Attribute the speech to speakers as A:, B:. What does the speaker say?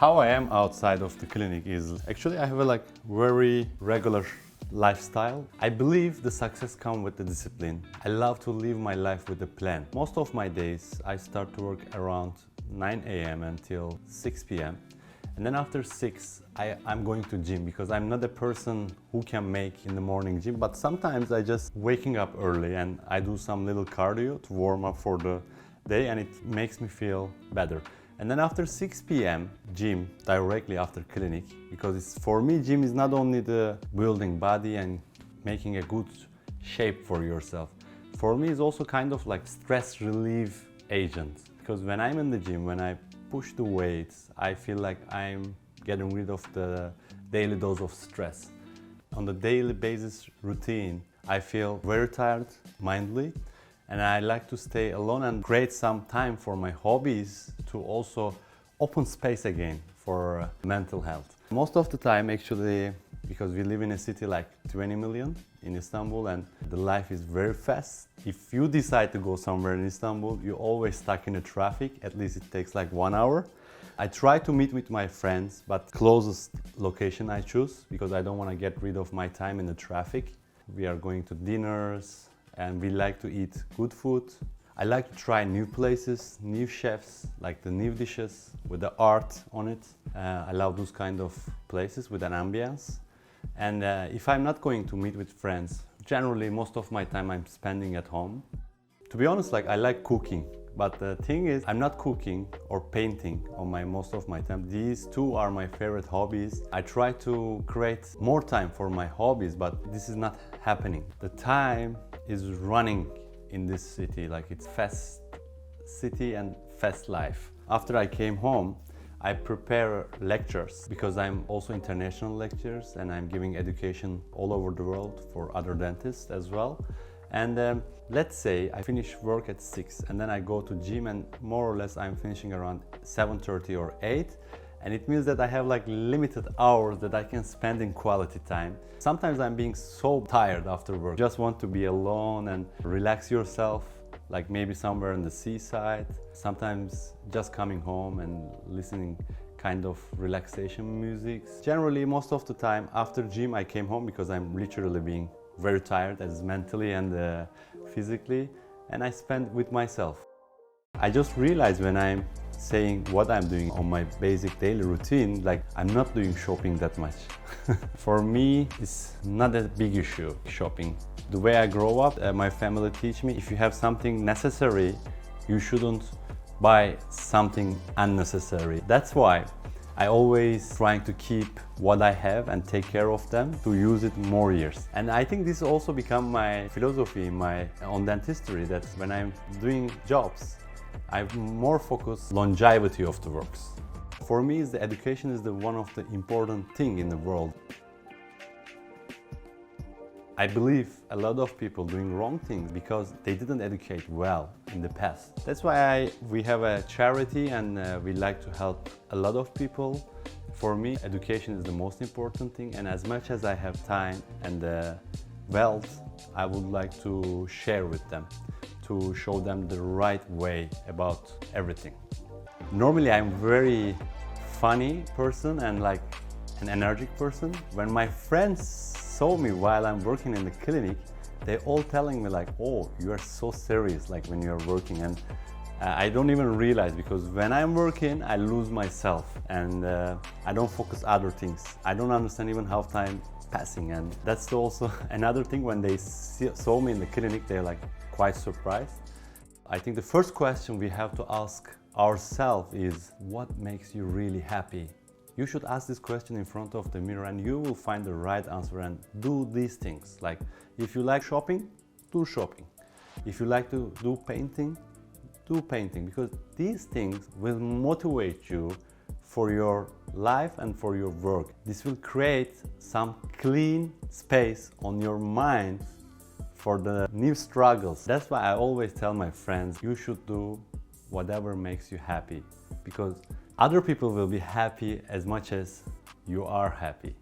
A: How I am outside of the clinic is actually I have a very regular lifestyle. I believe the success comes with the discipline. I love to live my life with a plan. Most of my days I start to work around 9 a.m. until 6 p.m. And then after 6, I'm going to gym because I'm not a person who can make in the morning gym, but sometimes I just waking up early and I do some little cardio to warm up for the day, and it makes me feel better. And then after 6 p.m. gym directly after clinic, because for me gym is not only the building body and making a good shape for yourself. For me it's also kind of like stress relief agent, because when I'm in the gym, when I push the weights, I feel like I'm getting rid of the daily dose of stress. On the daily basis routine, I feel very tired mindly, and I like to stay alone and create some time for my hobbies to also open space again for mental health. Most of the time actually, because we live in a city like 20 million in Istanbul and the life is very fast. If you decide to go somewhere in Istanbul, you're always stuck in the traffic. At least it takes like 1 hour. I try to meet with my friends, but closest location I choose because I don't want to get rid of my time in the traffic. We are going to dinners and we like to eat good food. I like to try new places, new chefs, like the new dishes with the art on it. I love those kind of places with an ambience. And if I'm not going to meet with friends, generally most of my time I'm spending at home. To be honest, I like cooking, but the thing is I'm not cooking or painting on most of my time. These two are my favorite hobbies. I try to create more time for my hobbies, but this is not happening. The time is running in this city, it's fast city and fast life. After I came home, I prepare lectures because I'm also international lectures and I'm giving education all over the world for other dentists as well. And let's say I finish work at 6 and then I go to gym, and more or less I'm finishing around 7:30 or 8. And it means that I have limited hours that I can spend in quality time. Sometimes I'm being so tired after work. Just want to be alone and relax yourself, maybe somewhere in the seaside. Sometimes just coming home and listening kind of relaxation music. Generally, most of the time after gym I came home because I'm literally being very tired as mentally and physically, and I spend with myself. I just realized when I'm saying what I'm doing on my basic daily routine, I'm not doing shopping that much. For me, it's not a big issue, shopping. The way I grow up, my family teach me if you have something necessary, you shouldn't buy something unnecessary. That's why I always trying to keep what I have and take care of them to use it more years. And I think this also become my philosophy on dentistry, that when I'm doing jobs, I'm more focused longevity of the works. For me, the education is one of the important thing in the world. I believe a lot of people doing wrong things because they didn't educate well in the past. That's why we have a charity and we like to help a lot of people. For me, education is the most important thing, and as much as I have time and wealth, I would like to share with them, to show them the right way about everything. Normally I'm very funny person and an energetic person. When my friends saw me while I'm working in the clinic, they all telling me oh, you are so serious when you're working, and I don't even realize, because when I'm working I lose myself and I don't focus other things. I don't understand even how time passing, and that's also another thing. When they saw me in the clinic, they're quite surprised. I think the first question we have to ask ourselves is, what makes you really happy? You should ask this question in front of the mirror and you will find the right answer, and do these things. If you like shopping, do shopping. If you like to do painting, do painting, because these things will motivate you for your life and for your work. This will create some clean space on your mind for the new struggles. That's why I always tell my friends, you should do whatever makes you happy, because other people will be happy as much as you are happy.